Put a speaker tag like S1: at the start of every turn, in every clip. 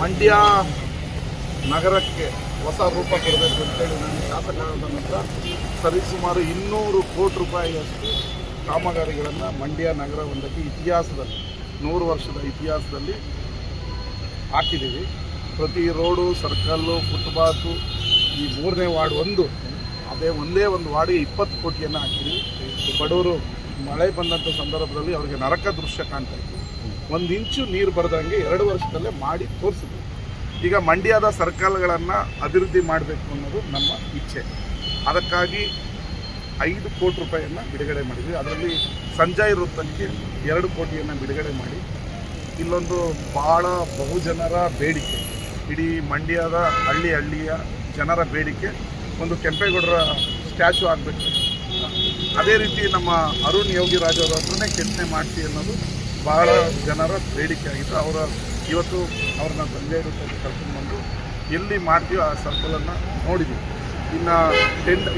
S1: ಮಂಡ್ಯ ನಗರಕ್ಕೆ ಹೊಸ ರೂಪ ಕೊಡಬೇಕು ಅಂತೇಳಿ ನಾನು ಶಾಸಕರಾದ ನಂತರ ಸರಿಸುಮಾರು 200 ಕೋಟಿ ರೂಪಾಯಿಯಷ್ಟು ಕಾಮಗಾರಿಗಳನ್ನು ಮಂಡ್ಯ ನಗರ ಒಂದಕ್ಕೆ ಇತಿಹಾಸದಲ್ಲಿ 100 ವರ್ಷದ ಇತಿಹಾಸದಲ್ಲಿ ಹಾಕಿದ್ದೀವಿ. ಪ್ರತಿ ರೋಡು, ಸರ್ಕಲ್ಲು, ಫುಟ್ಪಾತು, ಈ 3ನೇ ವಾರ್ಡ್ ಒಂದೇ ಒಂದು ವಾರ್ಡಿಗೆ 20 ಕೋಟಿಯನ್ನು ಹಾಕಿದ್ದೀವಿ. ಬಡವರು ಮಳೆ ಬಂದಂಥ ಸಂದರ್ಭದಲ್ಲಿ ಅವರಿಗೆ ನರಕ ದೃಶ್ಯ ಕಾಣ್ತಾ ಇತ್ತು. 1 ಇಂಚು ನೀರು ಬರದಂಗೆ 2 ವರ್ಷದಲ್ಲೇ ಮಾಡಿ ತೋರಿಸಿದ್ವಿ. ಈಗ ಮಂಡ್ಯದ ಸರ್ಕಲ್ಗಳನ್ನು ಅಭಿವೃದ್ಧಿ ಮಾಡಬೇಕು ಅನ್ನೋದು ನಮ್ಮ ಇಚ್ಛೆ. ಅದಕ್ಕಾಗಿ 5 ಕೋಟಿ ರೂಪಾಯಿಯನ್ನು ಬಿಡುಗಡೆ ಮಾಡಿದ್ವಿ. ಅದರಲ್ಲಿ ಸಂಜಯ್ ವೃತ್ತಕ್ಕೆ 2 ಕೋಟಿಯನ್ನು ಬಿಡುಗಡೆ ಮಾಡಿ, ಇಲ್ಲೊಂದು ಭಾಳ ಬಹುಜನರ ಬೇಡಿಕೆ, ಇಡೀ ಮಂಡ್ಯದ ಹಳ್ಳಿಯ ಜನರ ಬೇಡಿಕೆ, ಒಂದು ಕೆಂಪೇಗೌಡರ ಸ್ಟ್ಯಾಚು ಆಗಬೇಕು. ಅದೇ ರೀತಿ ನಮ್ಮ ಅರುಣ್ ಯೋಗಿರಾಜ್ ಅವರ ಹತ್ರನೇ ಕೆತ್ತನೆ ಮಾಡಿಸಿ ಅನ್ನೋದು ಭಾಳ ಜನರ ಬೇಡಿಕೆ ಆಗಿತ್ತು. ಇವತ್ತು ಅವ್ರನ್ನ ಸಂಜಯ್ ವೃತ್ತಕ್ಕೆ ಕರ್ಕೊಂಡ್ಬಂದು ಎಲ್ಲಿ ಮಾಡ್ತೀವಿ ಆ ಸರ್ಕಲನ್ನು ನೋಡಿದ್ವಿ. ಇನ್ನು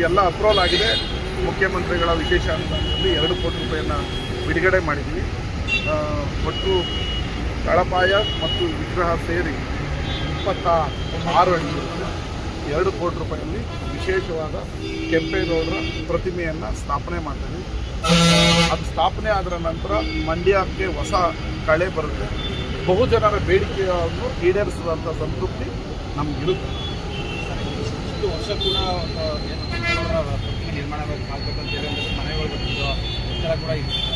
S1: ಎಲ್ಲ ಅಪ್ರೂವಲ್ ಆಗಿದೆ. ಮುಖ್ಯಮಂತ್ರಿಗಳ ವಿಶೇಷ ಅನುದಾನದಲ್ಲಿ 2 ಕೋಟಿ ರೂಪಾಯಿಯನ್ನು ಬಿಡುಗಡೆ ಮಾಡಿದ್ವಿ. ಒಟ್ಟು ತಳಪಾಯ ಮತ್ತು ವಿಗ್ರಹ ಸೇರಿ 26 ಅಡಿ 2 ಕೋಟಿ ರೂಪಾಯಿಯಲ್ಲಿ ವಿಶೇಷವಾದ ಕೆಂಪೇಗೌಡರ ಪ್ರತಿಮೆಯನ್ನು ಸ್ಥಾಪನೆ ಮಾಡ್ತೀವಿ. ಅದು ಸ್ಥಾಪನೆ ಆದ ನಂತರ ಮಂಡ್ಯಕ್ಕೆ ಹೊಸ ಕಳೆ ಬರುತ್ತೆ. ಬಹುಜನರ ಬೇಡಿಕೆಯನ್ನು ಈಡೇರಿಸಿದಂಥ ಸಂತೃಪ್ತಿ ನಮಗಿರುತ್ತೆ.
S2: ಇಷ್ಟು ವರ್ಷ ಕೂಡ ನಿರ್ಮಾಣ ಮಾಡಬೇಕಂತೇಳಿ ಮನೆಗಳು ಬರ್ತಿದ್ದು ಕೂಡ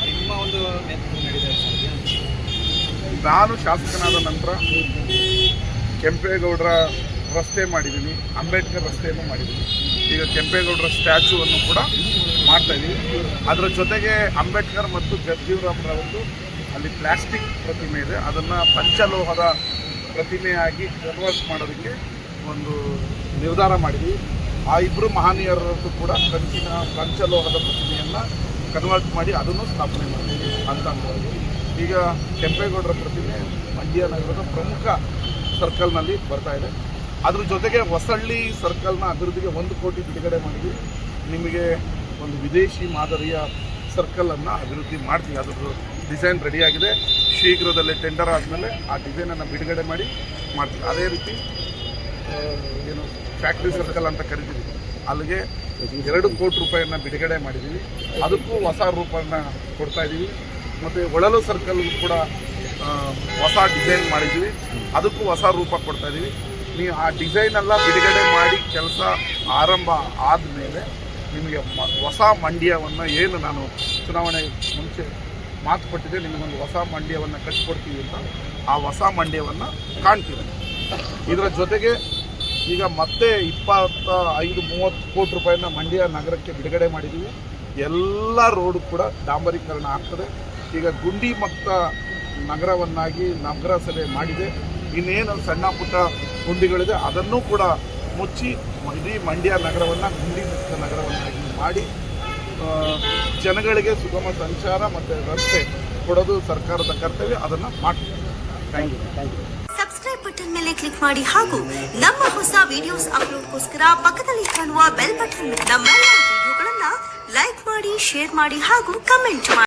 S2: ನಿಮ್ಮ ಒಂದು ನೇತೃತ್ವ ನಡೀತಾ ಇದೆ.
S1: ನಾನು ಶಾಸಕನಾದ ನಂತರ ಕೆಂಪೇಗೌಡರ ರಸ್ತೆ ಮಾಡಿದ್ದೀನಿ, ಅಂಬೇಡ್ಕರ್ ರಸ್ತೆಯನ್ನು ಮಾಡಿದ್ದೀನಿ. ಈಗ ಕೆಂಪೇಗೌಡರ ಸ್ಟ್ಯಾಚುವನ್ನು ಕೂಡ ಮಾಡ್ತಾಯಿದ್ದೀವಿ. ಅದರ ಜೊತೆಗೆ ಅಂಬೇಡ್ಕರ್ ಮತ್ತು ಜಗಜೀವರಾಮ್ರವರದ್ದು ಅಲ್ಲಿ ಪ್ಲಾಸ್ಟಿಕ್ ಪ್ರತಿಮೆ ಇದೆ, ಅದನ್ನು ಪಂಚಲೋಹದ ಪ್ರತಿಮೆಯಾಗಿ ಕನ್ವರ್ಟ್ ಮಾಡೋದಕ್ಕೆ ಒಂದು ನಿರ್ಧಾರ ಮಾಡಿದ್ವಿ. ಆ 2 ಮಹನೀಯರದ್ದು ಕೂಡ ಕಂಚಿನ ಪಂಚಲೋಹದ ಪ್ರತಿಮೆಯನ್ನು ಕನ್ವರ್ಟ್ ಮಾಡಿ ಅದನ್ನು ಸ್ಥಾಪನೆ ಮಾಡಿದ್ವಿ ಹಂತವಾಗಿ. ಈಗ ಕೆಂಪೇಗೌಡರ ಪ್ರತಿಮೆ ಮಂಡ್ಯ ನಗರದ ಪ್ರಮುಖ ಸರ್ಕಲ್ನಲ್ಲಿ ಬರ್ತಾಯಿದೆ. ಅದ್ರ ಜೊತೆಗೆ ಹೊಸಳ್ಳಿ ಸರ್ಕಲ್ನ ಅಭಿವೃದ್ಧಿಗೆ 1 ಕೋಟಿ ಬಿಡುಗಡೆ ಮಾಡಿದ್ವಿ. ನಿಮಗೆ ಒಂದು ವಿದೇಶಿ ಮಾದರಿಯ ಸರ್ಕಲನ್ನು ಅಭಿವೃದ್ಧಿ ಮಾಡ್ತೀವಿ. ಅದ್ರದ್ದು ಡಿಸೈನ್ ರೆಡಿಯಾಗಿದೆ. ಶೀಘ್ರದಲ್ಲೇ ಟೆಂಡರ್ ಆದಮೇಲೆ ಆ ಡಿಸೈನನ್ನು ಬಿಡುಗಡೆ ಮಾಡ್ತೀವಿ. ಅದೇ ರೀತಿ ಫ್ಯಾಕ್ಟ್ರಿ ಸರ್ಕಲ್ ಅಂತ ಕರಿತೀವಿ, ಅಲ್ಲಿಗೆ 2 ಕೋಟಿ ರೂಪಾಯಿಯನ್ನು ಬಿಡುಗಡೆ ಮಾಡಿದ್ದೀವಿ. ಅದಕ್ಕೂ ಹೊಸ ರೂಪವನ್ನು ಕೊಡ್ತಾಯಿದ್ದೀವಿ. ಮತ್ತು ಒಳಲು ಸರ್ಕಲ್ಗೂ ಕೂಡ ಹೊಸ ಡಿಸೈನ್ ಮಾಡಿದ್ದೀವಿ, ಅದಕ್ಕೂ ಹೊಸ ರೂಪ ಕೊಡ್ತಾಯಿದ್ದೀವಿ. ನೀವು ಆ ಡಿಸೈನೆಲ್ಲ ಬಿಡುಗಡೆ ಮಾಡಿ ಕೆಲಸ ಆರಂಭ ಆದಮೇಲೆ ನಿಮಗೆ ಹೊಸ ಮಂಡ್ಯವನ್ನು ಏನು ನಾನು ಚುನಾವಣೆ ಮುಂಚೆ ಮಾತು ಕೊಟ್ಟಿದ್ದೆ, ನಿಮಗೊಂದು ಹೊಸ ಮಂಡ್ಯವನ್ನು ಕಟ್ಟಿಕೊಡ್ತೀವಿ ಅಂತ, ಆ ಹೊಸ ಮಂಡ್ಯವನ್ನು ಕಾಣ್ತೀವಿ. ಇದರ ಜೊತೆಗೆ ಈಗ ಮತ್ತೆ 25-30 ಕೋಟಿ ರೂಪಾಯಿನ ಮಂಡ್ಯ ನಗರಕ್ಕೆ ಬಿಡುಗಡೆ ಮಾಡಿದ್ದೀವಿ. ಎಲ್ಲ ರೋಡು ಕೂಡ ಡಾಂಬರೀಕರಣ ಆಗ್ತದೆ. ಈಗ ಗುಂಡಿ ಮುಕ್ತ ನಗರವನ್ನಾಗಿ ನಗರಸಭೆ ಮಾಡಿದೆ. ಇನ್ನೇನು ಸಣ್ಣ ಪುಟ್ಟ ಗುಂಡಿಗಳಿದೆ ಅದನ್ನು ಕೂಡ ಮುಚ್ಚಿ ಇಡೀ ಮಂಡ್ಯ ನಗರವನ್ನು ಗುಂಡಿ ಮುಕ್ತ ನಗರವನ್ನಾಗಿ ಮಾಡಿ ಜನಗಳಿಗೆ ಸುಗಮ ಸಂಚಾರ ಮತ್ತು ರಸ್ತೆ ಕೊಡೋದು ಸರ್ಕಾರದ ಕರ್ತವ್ಯ. ಅದನ್ನು ಮಾಡ್ತೀವಿ. Thank you.
S3: ಸಬ್ಸ್ಕ್ರೈಬ್ ಬಟನ್ ಮೇಲೆ ಕ್ಲಿಕ್ ಮಾಡಿ ಹಾಗೂ ನಮ್ಮ ಹೊಸ ವಿಡಿಯೋಸ್ ಅಪ್ಲೋಡ್ಗೋಸ್ಕರ ಪಕ್ಕದಲ್ಲಿ ಕಾಣುವ ಬೆಲ್ ಬಟನ್ ನಮ್ಮೆಲ್ಲ ವಿಡಿಯೋಗಳನ್ನು ಲೈಕ್ ಮಾಡಿ, ಶೇರ್ ಮಾಡಿ ಹಾಗೂ ಕಮೆಂಟ್ ಮಾಡಿ.